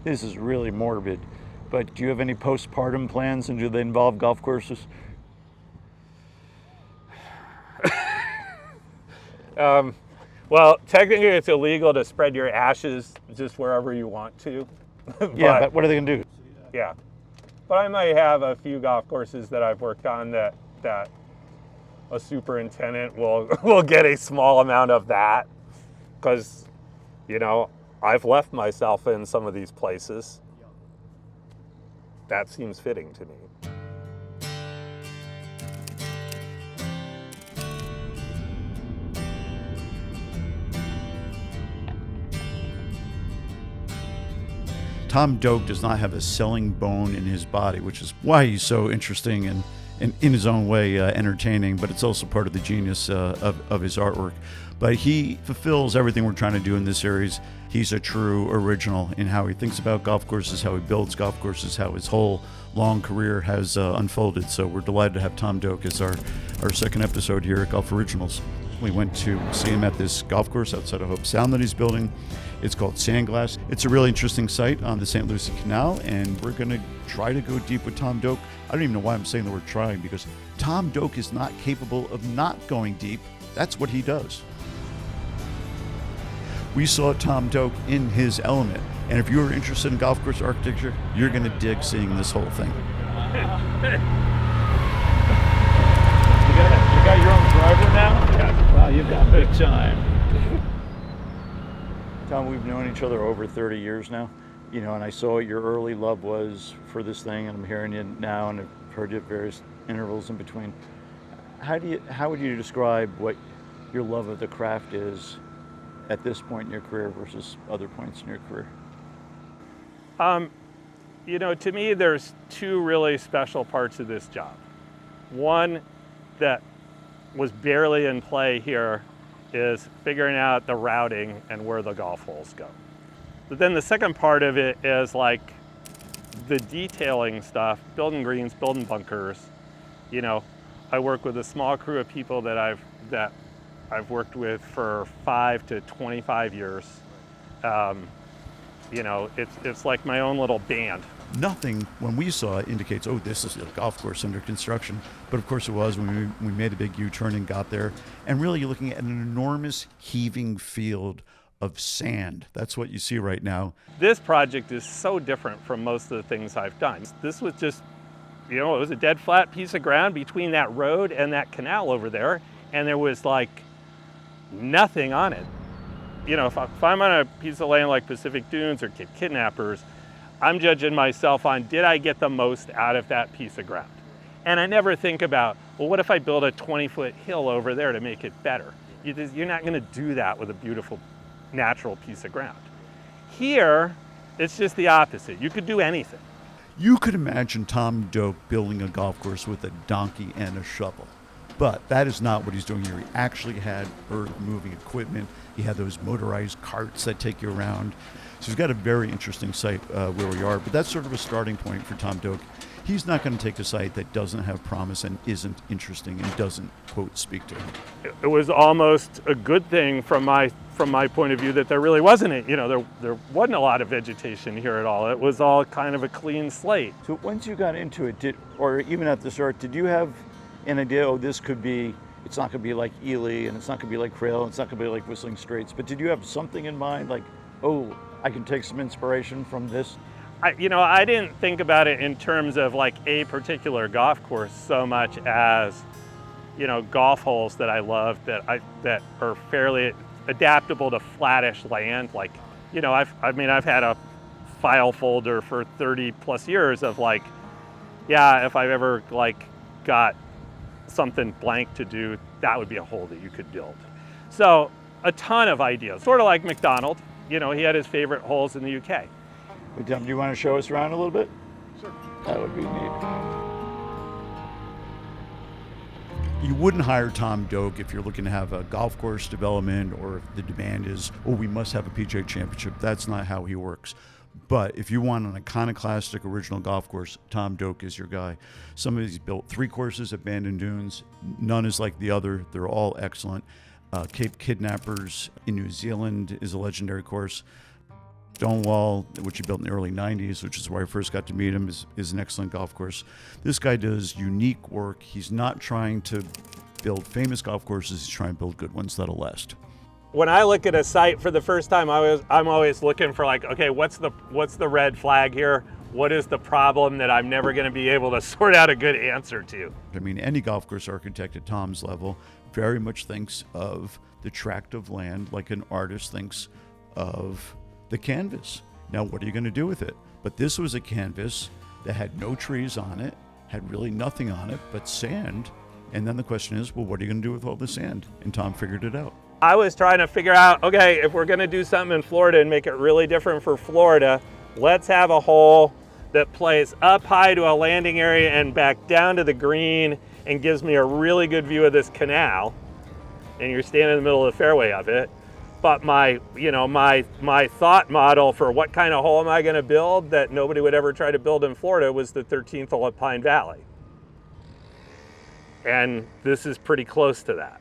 this is really morbid, but do you have any postpartum plans, and do they involve golf courses? Well, technically it's illegal to spread your ashes just wherever you want to. Yeah, but what are they gonna do? Yeah. But I might have a few golf courses that I've worked on that a superintendent will get a small amount of that, because, you know, I've left myself in some of these places. That seems fitting to me. Tom Doak does not have a selling bone in his body, which is why he's so interesting and in his own way entertaining, but it's also part of the genius of his artwork. But he fulfills everything we're trying to do in this series. He's a true original in how he thinks about golf courses, how he builds golf courses, how his whole long career has unfolded. So we're delighted to have Tom Doak as our second episode here at Golf Originals. We went to see him at this golf course outside of Hope Sound that he's building. It's called Sandglass. It's a really interesting site on the St. Lucie Canal, and we're going to try to go deep with Tom Doak. I don't even know why I'm saying the word trying, because Tom Doak is not capable of not going deep. That's what he does. We saw Tom Doak in his element, and if you're interested in golf course architecture, you're going to dig seeing this whole thing. You got your own driver now? Yeah. Wow, you've got big time. Tom, we've known each other over 30 years now, you know, and I saw what your early love was for this thing, and I'm hearing you now, and I've heard you at various intervals in between. How would you describe what your love of the craft is at this point in your career versus other points in your career? You know, to me, there's two really special parts of this job. One that was barely in play here is figuring out the routing and where the golf holes go. But then the second part of it is like the detailing stuff, building greens, building bunkers. You know, I work with a small crew of people that I've worked with for 5 to 25 years. You know, it's like my own little band. Nothing when we saw it indicates, oh, this is a golf course under construction. But of course it was when we made a big U-turn and got there. And really you're looking at an enormous heaving field of sand. That's what you see right now. This project is so different from most of the things I've done. This was just, you know, it was a dead flat piece of ground between that road and that canal over there. And there was like nothing on it. You know, if I'm on a piece of land like Pacific Dunes or Cape Kidnappers, I'm judging myself on, did I get the most out of that piece of ground? And I never think about, well, what if I build a 20-foot hill over there to make it better? You're not gonna do that with a beautiful natural piece of ground. Here, it's just the opposite. You could do anything. You could imagine Tom Doak building a golf course with a donkey and a shovel. But that is not what he's doing here. He actually had earth-moving equipment. He had those motorized carts that take you around. So he's got a very interesting site where we are. But that's sort of a starting point for Tom Doak. He's not going to take a site that doesn't have promise and isn't interesting and doesn't, quote, speak to him. It was almost a good thing from my point of view that there really wasn't, you know, there wasn't a lot of vegetation here at all. It was all kind of a clean slate. So once you got into it, or even at the start, did you have an idea, oh, this could be, it's not going to be like Ely, and it's not going to be like Crail, and it's not going to be like Whistling Straits, but did you have something in mind, like, oh, I can take some inspiration from this? I didn't think about it in terms of like a particular golf course so much as, you know, golf holes that I love that are fairly adaptable to flattish land. Like, you know, I've had a file folder for 30 plus years of like, yeah, if I've ever like got something blank to do, that would be a hole that you could build. So a ton of ideas, sort of like McDonald. You know, he had his favorite holes in the UK. Hey, Tom, do you want to show us around a little bit? Sure. That would be neat. You wouldn't hire Tom Doak if you're looking to have a golf course development, or if the demand is, oh, we must have a PGA Championship. That's not how he works. But if you want an iconoclastic original golf course, Tom Doak is your guy. Somebody's built 3 courses at Bandon Dunes. None is like the other. They're all excellent. Cape Kidnappers in New Zealand is a legendary course. Stonewall, which he built in the early 90s, which is where I first got to meet him, is an excellent golf course. This guy does unique work. He's not trying to build famous golf courses. He's trying to build good ones that'll last. When I look at a site for the first time, I'm always looking for like, okay, what's the red flag here? What is the problem that I'm never going to be able to sort out a good answer to? I mean, any golf course architect at Tom's level very much thinks of the tract of land like an artist thinks of the canvas. Now, what are you going to do with it? But this was a canvas that had no trees on it, had really nothing on it but sand. And then the question is, well, what are you going to do with all the sand? And Tom figured it out. I was trying to figure out, okay, if we're going to do something in Florida and make it really different for Florida, let's have a hole that plays up high to a landing area and back down to the green and gives me a really good view of this canal. And you're standing in the middle of the fairway of it. But my thought model for what kind of hole am I going to build that nobody would ever try to build in Florida was the 13th hole at Pine Valley. And this is pretty close to that.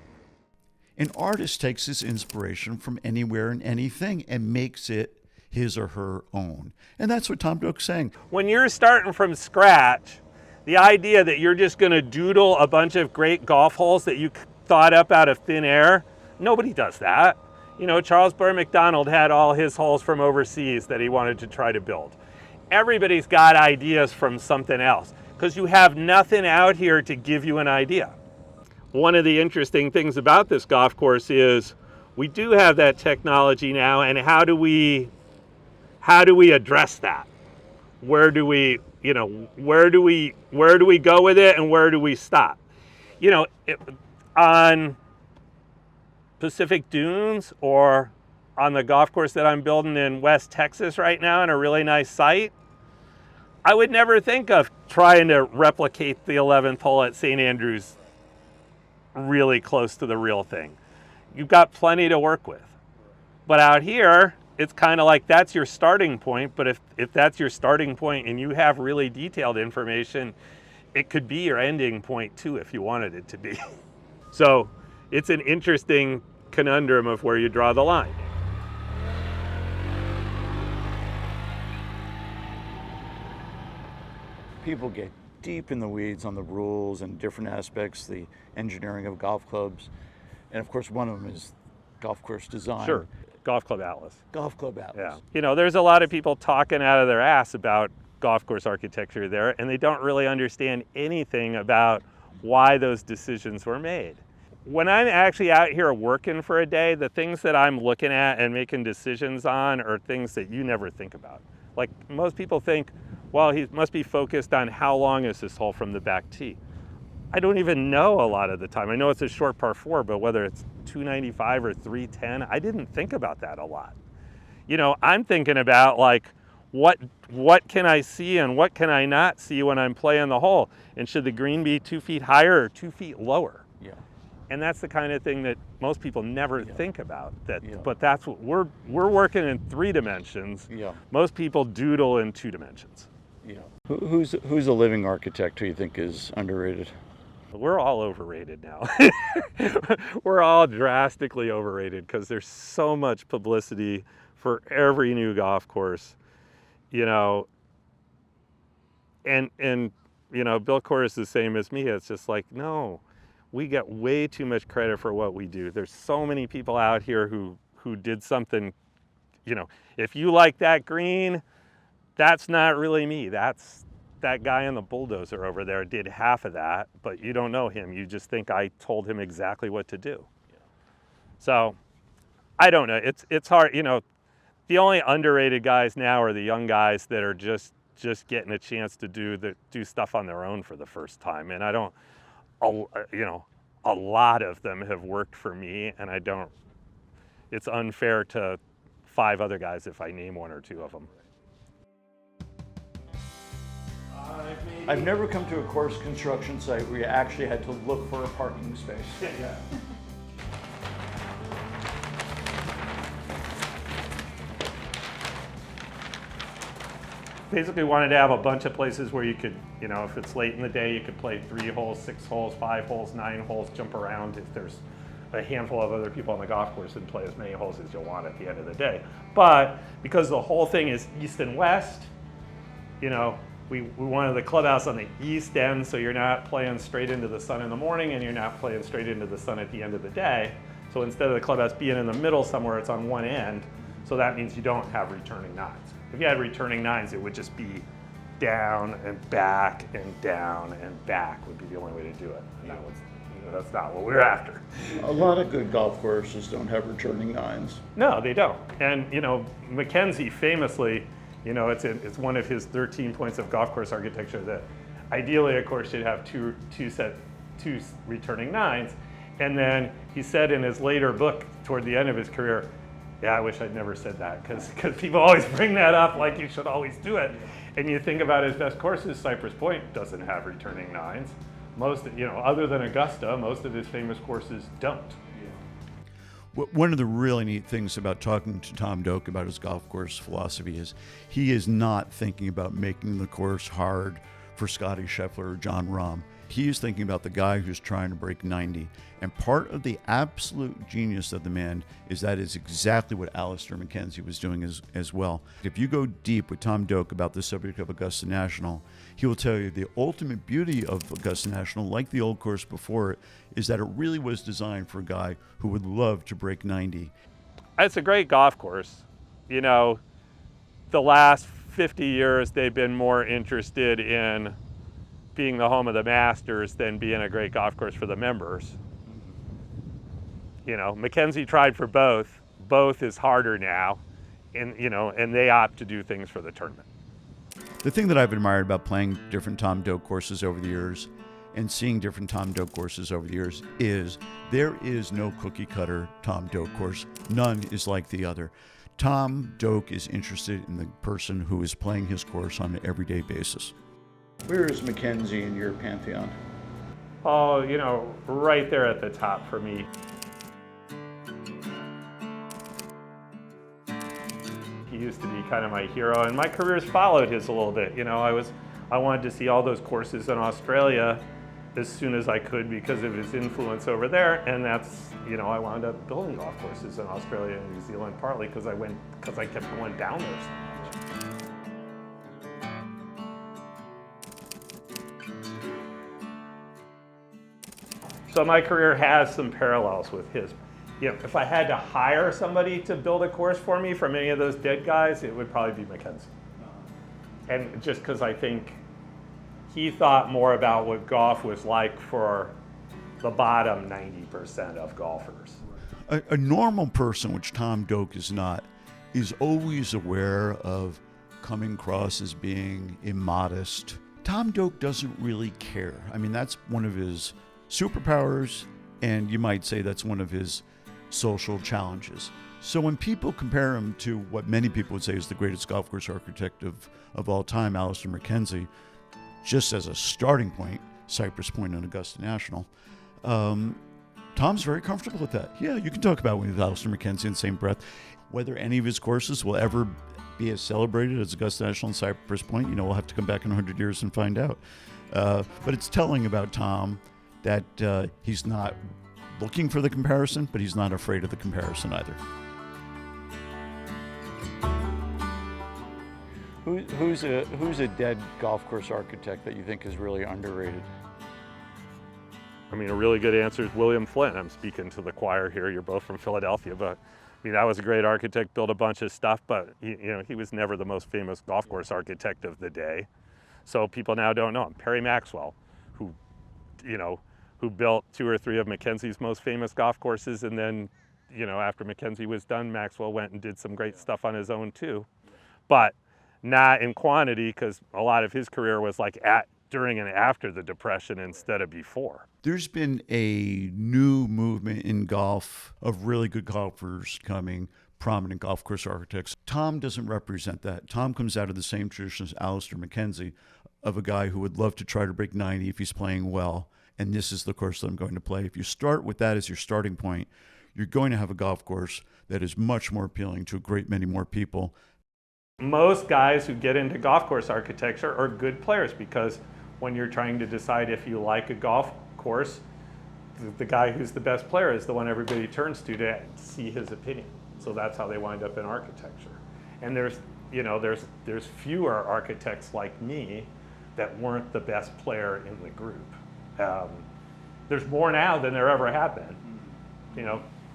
An artist takes his inspiration from anywhere and anything and makes it his or her own. And that's what Tom Doak's saying. When you're starting from scratch, the idea that you're just going to doodle a bunch of great golf holes that you thought up out of thin air, nobody does that. You know, Charles Burr McDonald had all his holes from overseas that he wanted to try to build. Everybody's got ideas from something else because you have nothing out here to give you an idea. One of the interesting things about this golf course is we do have that technology now, and how do we address that? Where do we go with it, and where do we stop? You know, on Pacific Dunes or on the golf course that I'm building in West Texas right now in a really nice site, I would never think of trying to replicate the 11th hole at St. Andrews really close to the real thing. You've got plenty to work with. But out here, it's kind of like that's your starting point, but if that's your starting point and you have really detailed information, it could be your ending point too if you wanted it to be. So it's an interesting conundrum of where you draw the line. People get deep in the weeds on the rules and different aspects, the engineering of golf clubs. And of course, one of them is golf course design. Sure, Golf Club Atlas. Golf Club Atlas. Yeah. You know, there's a lot of people talking out of their ass about golf course architecture there, and they don't really understand anything about why those decisions were made. When I'm actually out here working for a day, the things that I'm looking at and making decisions on are things that you never think about. Like most people think, well, he must be focused on how long is this hole from the back tee. I don't even know a lot of the time. I know it's a short par 4, but whether it's 295 or 310, I didn't think about that a lot. You know, I'm thinking about like, what can I see and what can I not see when I'm playing the hole? And should the green be 2 feet higher or 2 feet lower? Yeah. And that's the kind of thing that most people never think about. Yeah. But that's what we're working in 3 dimensions. Yeah. Most people doodle in 2 dimensions. Yeah. Who's a living architect who you think is underrated? We're all overrated now. We're all drastically overrated because there's so much publicity for every new golf course, you know. And you know, Bill Corr is the same as me. It's just like, no, we get way too much credit for what we do. There's so many people out here who did something, you know, if you like that green, that's not really me. That's that guy in the bulldozer over there did half of that, but you don't know him. You just think I told him exactly what to do. Yeah. So I don't know. It's hard. You know, the only underrated guys now are the young guys that are just getting a chance to do stuff on their own for the first time. And I don't, you know, a lot of them have worked for me, and I don't. It's unfair to 5 other guys if I name 1 or 2 of them. I've never come to a course construction site where you actually had to look for a parking space. Yeah. Basically wanted to have a bunch of places where you could, you know, if it's late in the day, you could play 3 holes, 6 holes, 5 holes, 9 holes, jump around. If there's a handful of other people on the golf course and play as many holes as you'll want at the end of the day. But because the whole thing is east and west, you know, we wanted the clubhouse on the east end, so you're not playing straight into the sun in the morning and you're not playing straight into the sun at the end of the day. So instead of the clubhouse being in the middle somewhere, it's on one end. So that means you don't have returning nines. If you had returning nines, it would just be down and back and down and back would be the only way to do it. And that's not what we're after. A lot of good golf courses don't have returning nines. No, they don't. And you know, Mackenzie famously, you know, it's one of his 13 points of golf course architecture that ideally a course should have two returning nines. And then he said in his later book toward the end of his career, yeah, I wish I'd never said that, because people always bring that up like you should always do it. And you think about his best courses, Cypress Point doesn't have returning nines. Most, you know, other than Augusta, most of his famous courses don't. One of the really neat things about talking to Tom Doak about his golf course philosophy is he is not thinking about making the course hard for Scotty Scheffler or John Rahm. He is thinking about the guy who's trying to break 90. And part of the absolute genius of the man is that is exactly what Alister MacKenzie was doing as well. If you go deep with Tom Doak about the subject of Augusta National, he will tell you the ultimate beauty of Augusta National, like the old course before it, is that it really was designed for a guy who would love to break 90. It's a great golf course. You know, the last 50 years they've been more interested in being the home of the Masters than being a great golf course for the members. You know, Mackenzie tried for both. Both is harder now, and you know, and they opt to do things for the tournament. The thing that I've admired about playing different Tom Doak courses over the years and seeing different Tom Doak courses over the years is there is no cookie cutter Tom Doak course. None is like the other. Tom Doak is interested in the person who is playing his course on an everyday basis. Where is Mackenzie in your pantheon? Oh, you know, right there at the top for me. He used to be kind of my hero, and my career's followed his a little bit. You know, I wanted to see all those courses in Australia as soon as I could because of his influence over there, and that's, you know, I wound up building golf courses in Australia and New Zealand partly because I kept going down there so much. So my career has some parallels with his. You know, if I had to hire somebody to build a course for me from any of those dead guys, it would probably be Mackenzie. And just because I think he thought more about what golf was like for the bottom 90% of golfers. A normal person, which Tom Doak is not, is always aware of coming across as being immodest. Tom Doak doesn't really care. I mean, that's one of his superpowers, and you might say that's one of his social challenges. So when people compare him to what many people would say is the greatest golf course architect of all time, Alister MacKenzie, just as a starting point, Cypress Point and Augusta National, Tom's very comfortable with that. Yeah, you can talk about with Alister MacKenzie in the same breath. Whether any of his courses will ever be as celebrated as Augusta National and Cypress Point, you know, we'll have to come back in 100 years and find out. But it's telling about Tom that he's not looking for the comparison, but he's not afraid of the comparison either. Who's a dead golf course architect that you think is really underrated? I mean, a really good answer is William Flynn. I'm speaking to the choir here. You're both from Philadelphia, but I mean, that was a great architect, built a bunch of stuff, but he was never the most famous golf course architect of the day. So people now don't know him. Perry Maxwell, who built 2 or 3 of Mackenzie's most famous golf courses, and then, you know, after Mackenzie was done, Maxwell went and did some great stuff on his own too, but not in quantity, because a lot of his career was like during and after the Depression instead of before. There's been a new movement in golf of really good golfers coming, prominent golf course architects. Tom doesn't represent that. Tom comes out of the same tradition as Alister MacKenzie, of a guy who would love to try to break 90 if he's playing well, and this is the course that I'm going to play. If you start with that as your starting point, you're going to have a golf course that is much more appealing to a great many more people. Most guys who get into golf course architecture are good players, because when you're trying to decide if you like a golf course, the guy who's the best player is the one everybody turns to see his opinion. So that's how they wind up in architecture. And there's fewer architects like me that weren't the best player in the group. There's more now than there ever have been.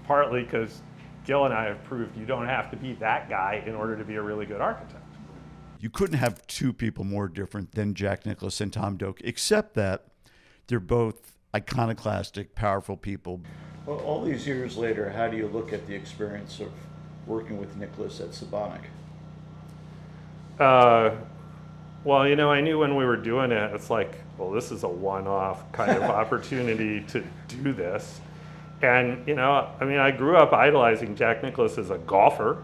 Partly because Gil and I have proved you don't have to be that guy in order to be a really good architect. You couldn't have two people more different than Jack Nicklaus and Tom Doak, except that they're both iconoclastic, powerful people. Well, all these years later, how do you look at the experience of working with Nicklaus at Symphonic? Well, I knew when we were doing it, it's like, well, this is a one-off kind of opportunity to do this. And, I grew up idolizing Jack Nicklaus as a golfer.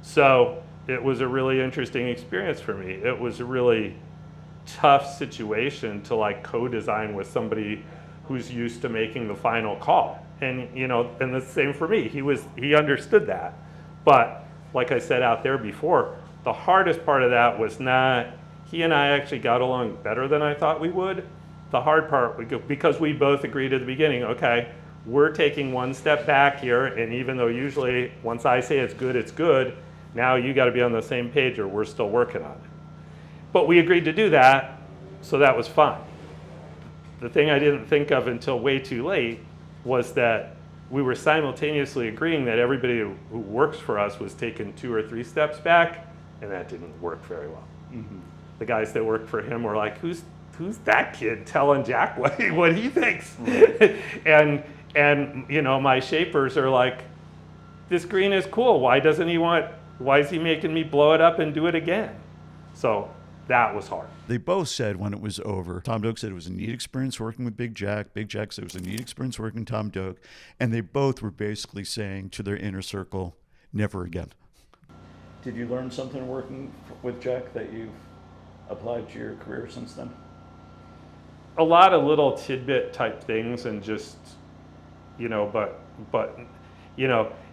So it was a really interesting experience for me. It was a really tough situation to co-design with somebody who's used to making the final call. And, and the same for me. He understood that. But like I said out there before, the hardest part of that was not, he and I actually got along better than I thought we would. The hard part, because we both agreed at the beginning, okay, we're taking one step back here, and even though usually once I say it's good, now you got to be on the same page or we're still working on it. But we agreed to do that, so that was fine. The thing I didn't think of until way too late was that we were simultaneously agreeing that everybody who works for us was taking 2 or 3 steps back, and that didn't work very well. Mm-hmm. The guys that worked for him were like, who's that kid telling Jack what he thinks? Mm-hmm. And my shapers are like, this green is cool. Why is he making me blow it up and do it again? So that was hard. They both said when it was over, Tom Doak said it was a neat experience working with Big Jack. Big Jack said it was a neat experience working with Tom Doak. And they both were basically saying to their inner circle, never again. Did you learn something working with Jack that you've applied to your career since then? A lot of little tidbit type things, and just, but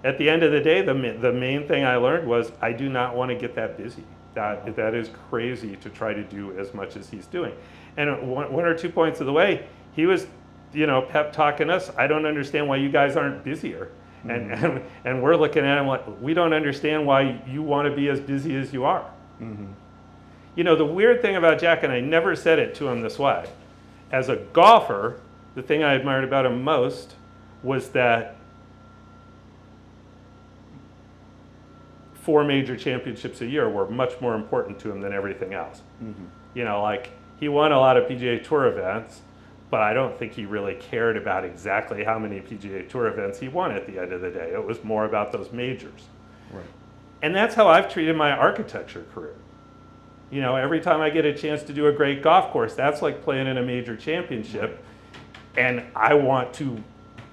at the end of the day, the main thing I learned was I do not want to get that busy. That is crazy to try to do as much as he's doing. And one or 2 points of the way, he was, pep talking us. I don't understand why you guys aren't busier. Mm-hmm. And we're looking at him like, we don't understand why you want to be as busy as you are. Mm-hmm. The weird thing about Jack, and I never said it to him this way, as a golfer, the thing I admired about him most was that 4 major championships a year were much more important to him than everything else. Mm-hmm. He won a lot of PGA Tour events, but I don't think he really cared about exactly how many PGA Tour events he won at the end of the day. It was more about those majors. Right. And that's how I've treated my architecture career. Every time I get a chance to do a great golf course, that's like playing in a major championship, and I want to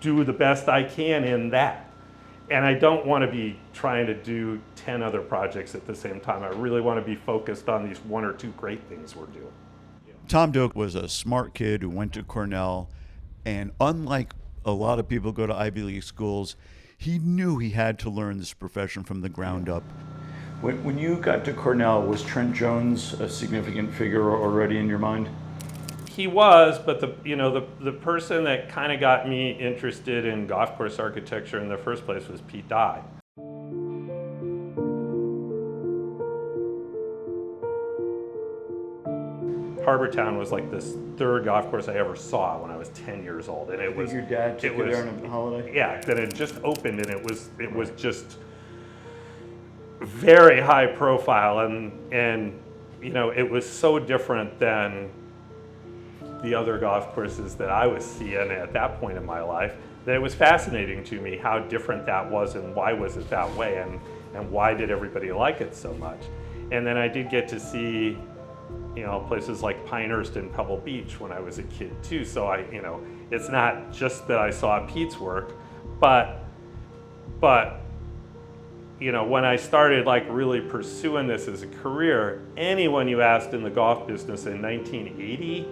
do the best I can in that. And I don't want to be trying to do 10 other projects at the same time. I really want to be focused on these 1 or 2 great things we're doing. Tom Doak was a smart kid who went to Cornell, and unlike a lot of people who go to Ivy League schools, he knew he had to learn this profession from the ground up. When you got to Cornell, was Trent Jones a significant figure already in your mind? He was, but the person that kind of got me interested in golf course architecture in the first place was Pete Dye. Harbortown was like this 3rd golf course I ever saw when I was 10 years old, and it was. Your dad took you there on a holiday? Yeah, that had just opened, and it was just very high profile, and it was so different than the other golf courses that I was seeing at that point in my life, that it was fascinating to me how different that was and why was it that way, and why did everybody like it so much. And then I did get to see places like Pinehurst and Pebble Beach when I was a kid too, so it's not just that I saw Pete's work, but when I started really pursuing this as a career, anyone you asked in the golf business in 1980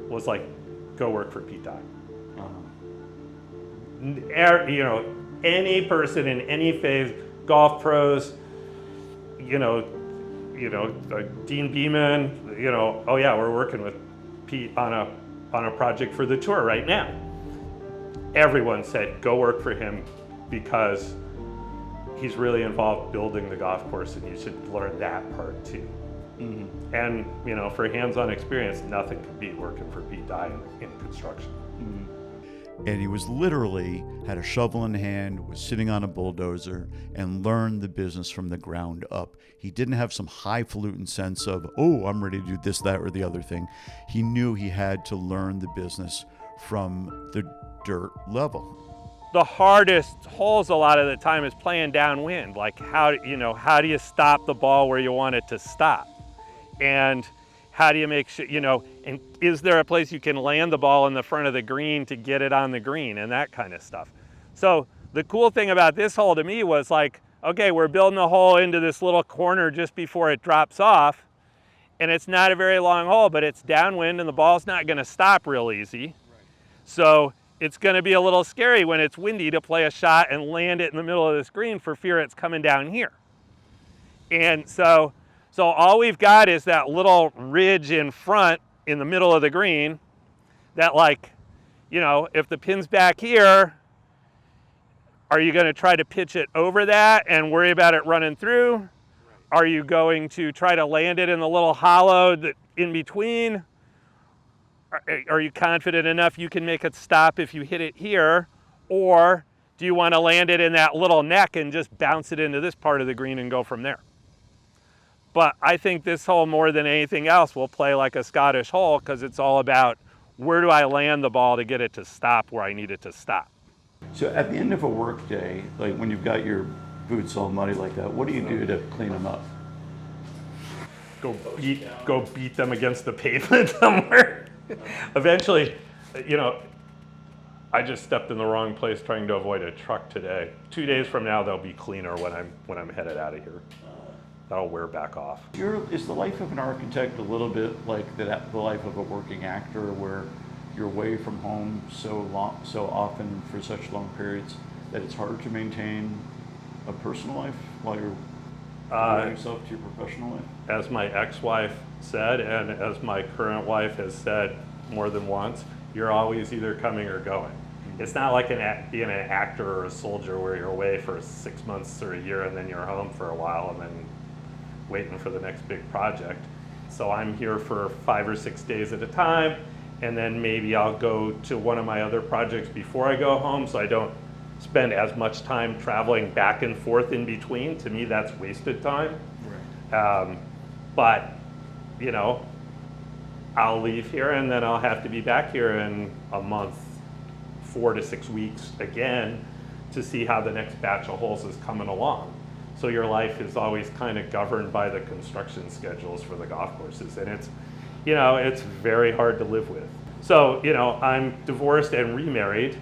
was like, go work for Pete Dye. Uh-huh. Any person in any phase, golf pros, Dean Beeman, oh yeah, we're working with Pete on a project for the tour right now. everyone said, go work for him because he's really involved building the golf course and you should learn that part too. Mm-hmm. And you know, for hands-on experience, nothing could beat working for Pete Dye in construction. Mm-hmm. And he was literally had a shovel in hand, was sitting on a bulldozer, and learned the business from the ground up. He didn't have some highfalutin sense of, oh, I'm ready to do this, that, or the other thing. He knew he had to learn the business from the dirt level. The hardest holes a lot of the time is playing downwind. Like how do you stop the ball where you want it to stop? And how do you make sure, and is there a place you can land the ball in the front of the green to get it on the green and that kind of stuff. So the cool thing about this hole to me was like, okay, we're building a hole into this little corner just before it drops off. And it's not a very long hole, but it's downwind and the ball's not gonna stop real easy. Right. So it's gonna be a little scary when it's windy to play a shot and land it in the middle of this green for fear it's coming down here. And so all we've got is that little ridge in front in the middle of the green that, like, if the pin's back here, are you gonna try to pitch it over that and worry about it running through? Right. Are you going to try to land it in the little hollow that in between? Are you confident enough you can make it stop if you hit it here? Or do you wanna land it in that little neck and just bounce it into this part of the green and go from there? But I think this hole, more than anything else, will play like a Scottish hole because it's all about where do I land the ball to get it to stop where I need it to stop. So at the end of a work day, like when you've got your boots all muddy like that, what do you do to clean them up? Go beat them against the pavement somewhere. Eventually, I just stepped in the wrong place trying to avoid a truck today. 2 days from now, they'll be cleaner when I'm headed out of here. That'll wear back off. Is the life of an architect a little bit like the life of a working actor, where you're away from home so often for such long periods that it's hard to maintain a personal life while you're devoting yourself to your professional life? As my ex-wife said, and as my current wife has said more than once, you're always either coming or going. Mm-hmm. It's not like being an actor or a soldier where you're away for 6 months or a year and then you're home for a while and then waiting for the next big project. So I'm here for 5 or 6 days at a time, and then maybe I'll go to one of my other projects before I go home, so I don't spend as much time traveling back and forth in between. To me, that's wasted time. Right. But I'll leave here and then I'll have to be back here in a month, 4 to 6 weeks again, to see how the next batch of holes is coming along. So your life is always kind of governed by the construction schedules for the golf courses, and it's very hard to live with. So I'm divorced and remarried.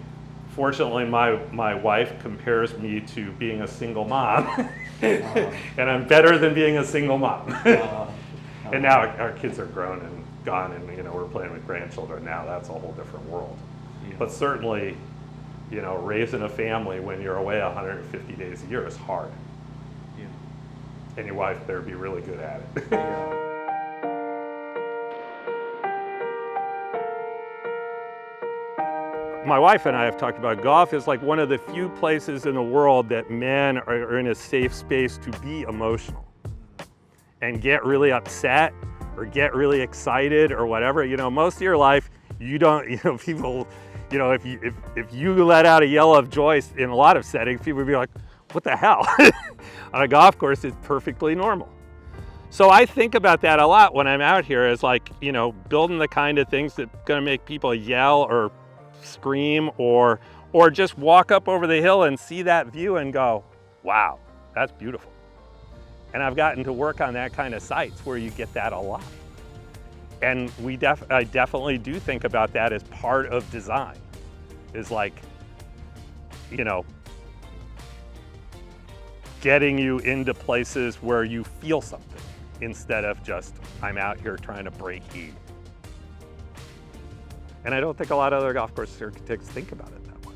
Fortunately, my wife compares me to being a single mom, and I'm better than being a single mom. And now our kids are grown and gone, and we're playing with grandchildren now. That's a whole different world. Yeah. But certainly, raising a family when you're away 150 days a year is hard. And your wife better be really good at it. My wife and I have talked about golf is like one of the few places in the world that men are in a safe space to be emotional and get really upset or get really excited or whatever. Most of your life, you don't, people, if you let out a yell of joy in a lot of settings, people would be like, what the hell? On a golf course, it's perfectly normal. So I think about that a lot when I'm out here as building the kind of things that are gonna make people yell or scream or just walk up over the hill and see that view and go, wow, that's beautiful. And I've gotten to work on that kind of sites where you get that a lot. And I definitely do think about that as part of design, is getting you into places where you feel something instead of just, I'm out here trying to break E. And I don't think a lot of other golf course architects think about it that way.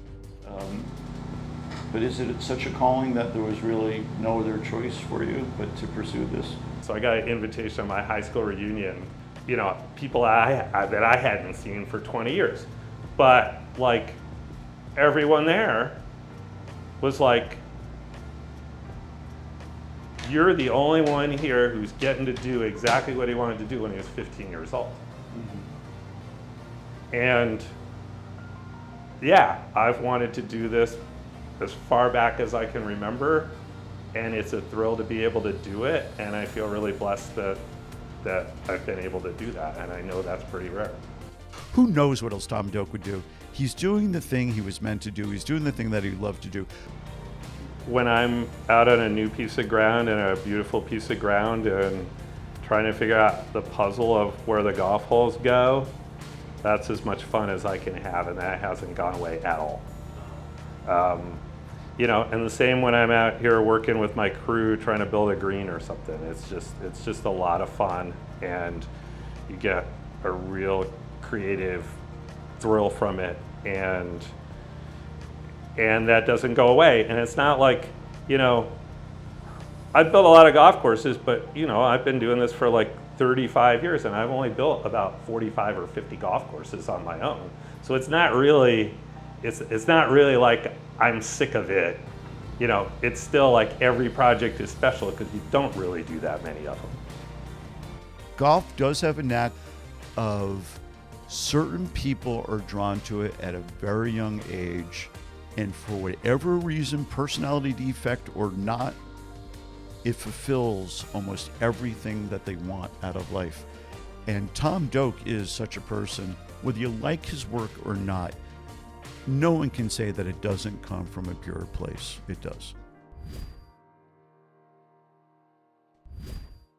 But is it such a calling that there was really no other choice for you but to pursue this? So I got an invitation at my high school reunion, people that I hadn't seen for 20 years. But everyone there was like, you're the only one here who's getting to do exactly what he wanted to do when he was 15 years old. And yeah, I've wanted to do this as far back as I can remember, and it's a thrill to be able to do it, and I feel really blessed that I've been able to do that, and I know that's pretty rare. Who knows what else Tom Doak would do? He's doing the thing he was meant to do. He's doing the thing that he loved to do. When I'm out on a new piece of ground and a beautiful piece of ground and trying to figure out the puzzle of where the golf holes go, that's as much fun as I can have, and that hasn't gone away at all. You know, and the same when I'm out here working with my crew trying to build a green or something. It's just a lot of fun, and you get a real creative thrill from it, and that doesn't go away. And it's not like, you know, I've built a lot of golf courses, but you know, I've been doing this for like 35 years, and I've only built about 45 or 50 golf courses on my own. So it's not really like I'm sick of it. You know, it's still like every project is special because you don't really do that many of them. Golf does have a knack of certain people are drawn to it at a very young age, and for whatever reason, personality defect or not, it fulfills almost everything that they want out of life. And Tom Doak is such a person. Whether you like his work or not, no one can say that it doesn't come from a pure place. It does.